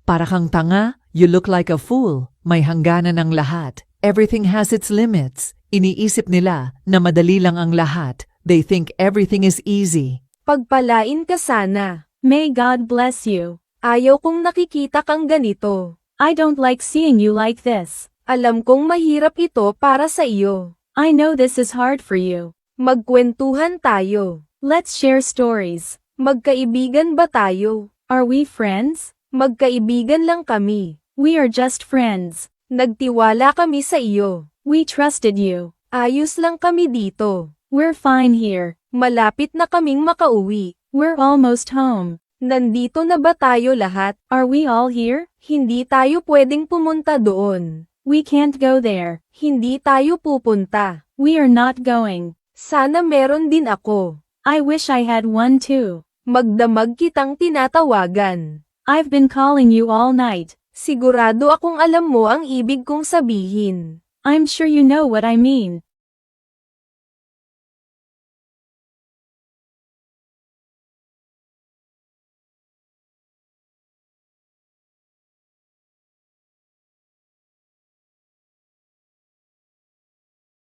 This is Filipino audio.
Para kang tanga, you look like a fool. May hangganan ang lahat. Everything has its limits. Iniisip nila na madali lang ang lahat. They think everything is easy. Pagpalain ka sana. May God bless you. Ayaw kong nakikita kang ganito. I don't like seeing you like this. Alam kong mahirap ito para sa iyo. I know this is hard for you. Magkwentuhan tayo. Let's share stories. Magkaibigan ba tayo? Are we friends? Magkaibigan lang kami. We are just friends. Nagtiwala kami sa iyo. We trusted you. Ayos lang kami dito. We're fine here. Malapit na kaming makauwi. We're almost home. Nandito na ba tayo lahat? Are we all here? Hindi tayo pwedeng pumunta doon. We can't go there. Hindi tayo pupunta. We are not going. Sana meron din ako. I wish I had one too. Magdamag kitang tinatawagan. I've been calling you all night. Sigurado akong alam mo ang ibig kong sabihin. I'm sure you know what I mean.